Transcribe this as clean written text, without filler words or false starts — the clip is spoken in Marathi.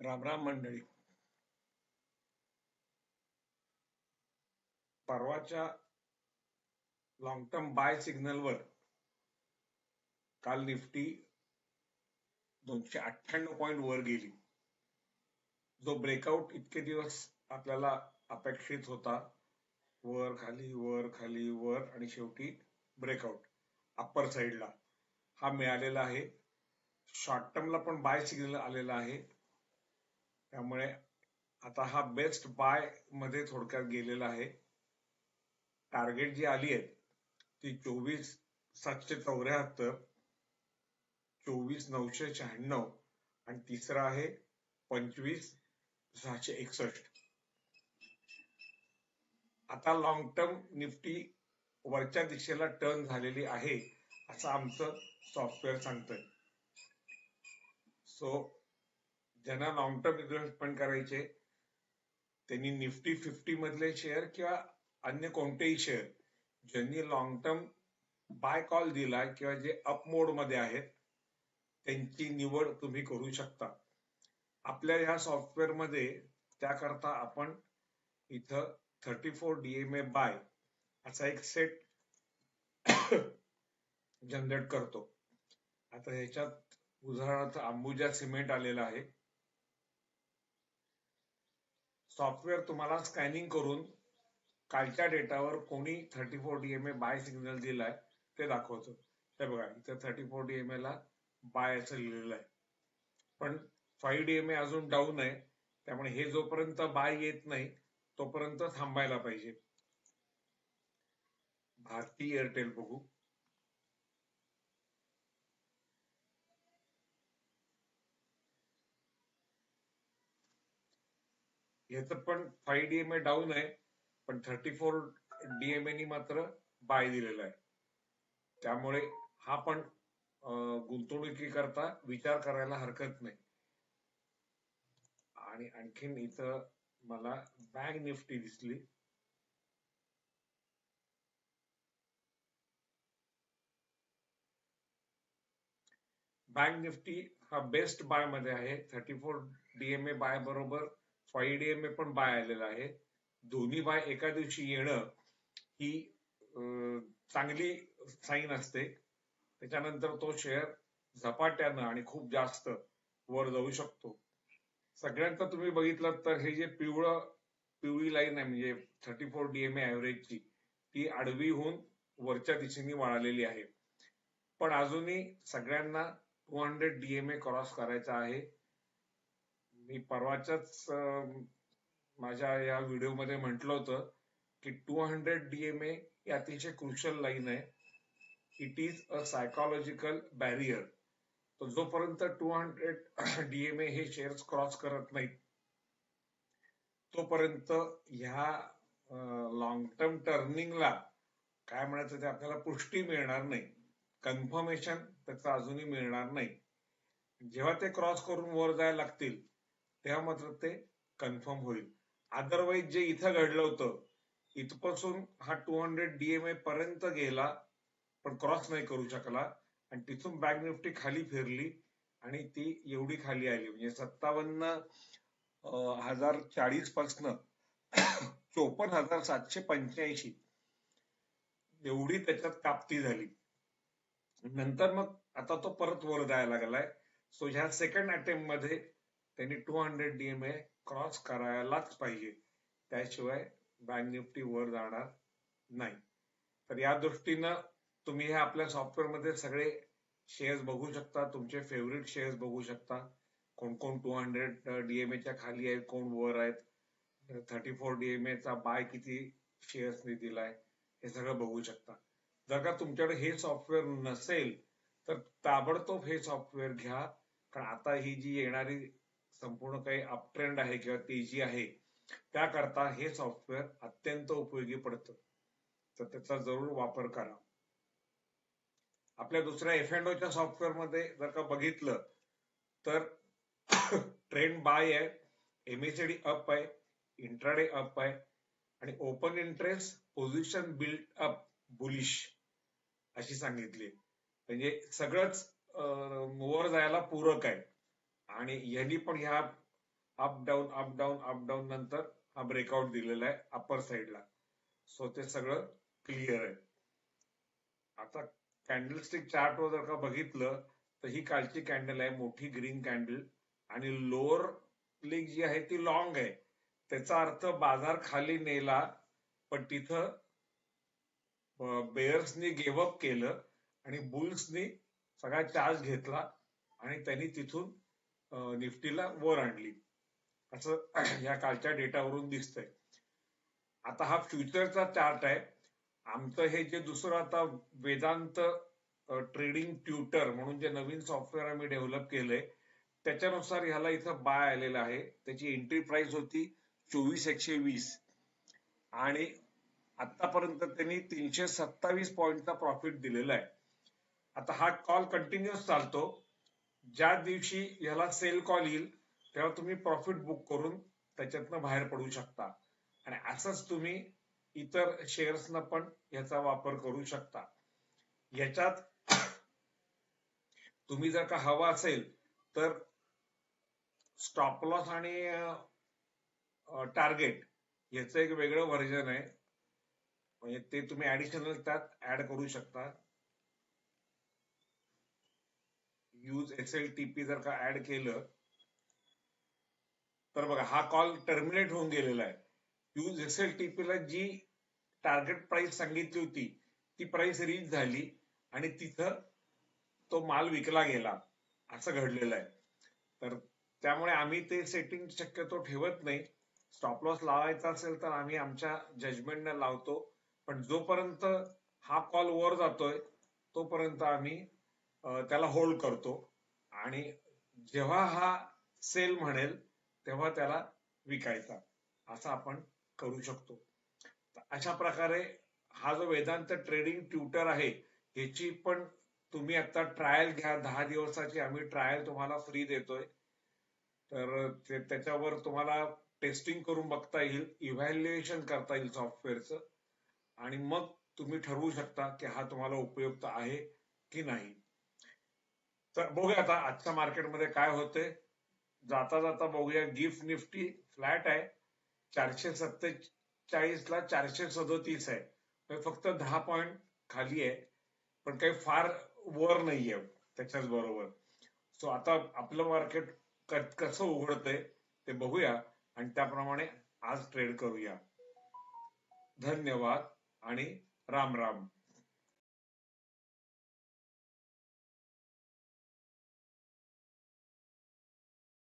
राम राम मंडळी. परवाच्या लॉंग टर्म बाय सिग्नलवर काल निफ्टी 298 पॉइंट वर गेली. जो ब्रेकआउट इतके दिवस आपल्याला अपेक्षित होता, वर खाली वर आणि शेवटी ब्रेकआउट अप्पर साइडला, हा मिळालेला आहे. शॉर्ट टर्मला पण बाय सिग्नल आलेला आहे. त्यामुळे आता हा बेस्ट बाय मध्ये थोडक्यात गेलेला आहे. टार्गेट जी आली आहे ती 24,774, 24,996 आणि तिसरा आहे 25,661. आता लॉंग टर्म निफ्टी वरच्या दिशेला टर्न झालेली आहे असं आमचं सॉफ्टवेअर सांगतंय. सो ज्यांना लॉंग टर्म इन्व्हेस्टमेंट करायचे त्यांनी निफ्टी 50 मधले शेअर किंवा अन्य कोणतेही शेअर ज्यांनी लॉंग टर्म बाय कॉल दिलाय किंवा जे अप मोड मध्ये आहेत त्यांची निवड तुम्ही करू शकता. आपल्या ह्या सॉफ्टवेअर मध्ये त्याकरता आपण इथं 34 DMA बाय असा एक सेट जनरेट करतो. आता ह्याच्यात उदाहरणार्थ अंबुजा सिमेंट आलेला आहे. सॉफ्टवेअर तुम्हाला स्कॅनिंग करून कालच्या डेटावर कोणी 34 DMA बाय सिग्नल दिलाय ते दाखवतो. हे बघा इथं 34 DMA ला बाय असं लिहिलेलं आहे, पण 5 DMA अजून डाऊन आहे. त्यामुळे हे जोपर्यंत बाय येत नाही तोपर्यंत थांबायला पाहिजे. भारती एअरटेल बघू. याचं पण 5 DMA डाऊन आहे, पण 34 DMA नी मात्र बाय दिलेला आहे. त्यामुळे हा पण गुंतवणुकीकरता विचार करायला हरकत नाही. आणि आणखीन इथं मला बँक निफ्टी दिसली. बँक निफ्टी हा बेस्ट बाय मध्ये आहे. 34 DMA बाय बरोबर 5 DMA पण बाय आलेला आहे. दोन्ही बाय एका दिवशी येणं ही चांगली साईन असते. त्याच्यानंतर तो शेअर झपाट्यानं आणि खूप जास्त वर जाऊ शकतो. सगळ्यांचा तुम्ही बघितलं तर हे जे पिवळी लाईन आहे म्हणजे 34 DMA ऍव्हरेजची, ती आडवी होऊन वरच्या दिशेने वळालेली आहे. पण अजूनही सगळ्यांना 200 DMA क्रॉस करायचा आहे. मी परवाच्याच माझ्या या व्हिडिओमध्ये म्हटलं होतं की 200 DMA ही अतिशय क्रुशियल लाईन आहे. It is a psychological barrier. तो जोपर्यंत 200 DMA हे शेअर्स क्रॉस करत नाहीत तोपर्यंत ह्या लॉंग टर्म टर्निंगला काय म्हणायचं ते आपल्याला पुष्टी मिळणार नाही, कन्फर्मेशन त्याचं अजूनही मिळणार नाही. जेव्हा ते क्रॉस करून वर जायला लागतील तेव्हा मात्र ते कन्फर्म होईल. अदरवाईज जे इथं घडलं होतं, इथपासून हा 200 DMA पर्यंत गेला पण क्रॉस नाही करू शकला आणि तिथून बँक निफ्टी खाली फिरली आणि ती एवढी खाली आली म्हणजे 57,040 पासनं 54,785 एवढी त्याच्यात कापती झाली. नंतर मग आता तो परत वर जायला लागलाय. सो ह्या सेकंड अटेम्प्ट मध्ये त्यांनी 200 DMA क्रॉस करायलाच पाहिजे, त्याशिवाय बँक निफ्टी वर जाणार नाही. तर या दृष्टीनं तुम्ही हे आपल्या सॉफ्टवेअर मध्ये सगळे शेअर्स बघू शकता, तुमचे फेवरेट शेअर्स बघू शकता, कोण कोण 200 DMA च्या खाली आहेत, कोण वर आहेत, 34 DMA चा बाय किती शेअर्सनी दिलाय हे सगळं बघू शकता. जर का तुमच्याकडे हे सॉफ्टवेअर नसेल तर ताबडतोब हे सॉफ्टवेअर घ्या, कारण आता ही जी येणारी संपूर्ण काही अपट्रेंड आहे किंवा तेजी आहे त्याकरता हे सॉफ्टवेअर अत्यंत उपयोगी पडतं. तर त्याचा जरूर वापर करा. आपल्या दुसऱ्या F&Oच्या सॉफ्टवेअर मध्ये जर का बघितलं तर ट्रेंड बाय आहे, MACD अप आहे, इंट्राडे अप आहे आणि open interest position build up bullish अशी सांगितली. म्हणजे सगळंच वर जायला पूरक आहे. आणि यांनी पण ह्या up down up down up down नंतर हा ब्रेकआउट दिलेला आहे अपर साईडला. सो ते सगळं क्लिअर आहे. आता कॅन्डलस्टिक चार्टवर जर का बघितलं तर ही कालची कॅन्डल आहे, मोठी ग्रीन कॅन्डल, आणि लोअर लीग जी आहे ती लॉंग आहे. त्याचा अर्थ बाजार खाली नेला, पण तिथं बेअर्सनी गिव्हअप केलं आणि बुल्सनी सगळा चार्ज घेतला आणि त्यांनी तिथून निफ्टीला वर आणली, असं या कालच्या डेटावरून दिसतंय. आता हा फ्युचरचा चार्ट आहे. आमचं हे जे दुसरं आता वेदांत ट्रेडिंग ट्युटर म्हणून जे नवीन सॉफ्टवेअर आम्ही डेव्हलप केलंय त्याच्यानुसार ह्याला इथं बाय आलेलं आहे. त्याची एंट्री प्राइस होती 24,120 आणि आतापर्यंत त्यांनी 327 पॉईंटचा प्रॉफिट दिलेला आहे. आता हा कॉल कंटिन्युअस चालतो. ज्या दिवशी ह्याला सेल कॉल येईल तेव्हा तुम्ही प्रॉफिट बुक करून त्याच्यातनं बाहेर पडू शकता. आणि असंच तुम्ही इतर शेअर्सना पण याचा वापर करू शकता. याच्यात तुम्ही जर का हवा असेल तर स्टॉप लॉस आणि टार्गेट याचं एक वेगळं व्हर्जन आहे, म्हणजे ते तुम्ही ऍडिशनल त्यात ऍड करू शकता. यूज SLTP जर का ऍड केलं तर बघा हा कॉल टर्मिनेट होऊन गेलेला आहे. यूज SLTP ला जी टार्गेट प्राइस सांगितली होती ती प्राइस रीच झाली आणि तिथं तो माल विकला गेला, असं घडलेलं आहे. तर त्यामुळे आम्ही ते सेटिंग शक्यतो ठेवत नाही. स्टॉप लॉस लावायचा असेल तर आम्ही आमच्या जजमेंटने लावतो, पण जोपर्यंत हा कॉल वर जातोय तोपर्यंत आम्ही त्याला होल्ड करतो आणि जेव्हा हा सेल म्हणेल तेव्हा त्याला विकायचा, असं आपण करू शकतो. अशा प्रकारे हा जो वेदांत ट्रेडिंग ट्युटर आहे ह्याची पण तुम्ही आता ट्रायल घ्या. 10 दिवसाची आम्ही ट्रायल तुम्हाला फ्री देतोय. तर त्याच्यावर तुम्हाला टेस्टिंग करून बघता येईल, इव्हॅल्युएशन करता येईल सॉफ्टवेअरचं, आणि मग तुम्ही ठरवू शकता की हा तुम्हाला उपयुक्त आहे की नाही. तर बघूया आता आजच्या मार्केटमध्ये काय होतंय. जाता जाता बघूया. गिफ्ट निफ्टी फ्लॅट आहे, 447 ला 437 आहे, फक्त 10 पॉईंट खाली आहे, पण काही फार वर नाहीये त्याच्याच बरोबर. सो आता आपलं मार्केट कसं उघडतंय ते बघूया आणि त्याप्रमाणे आज ट्रेड करूया. धन्यवाद आणि राम राम.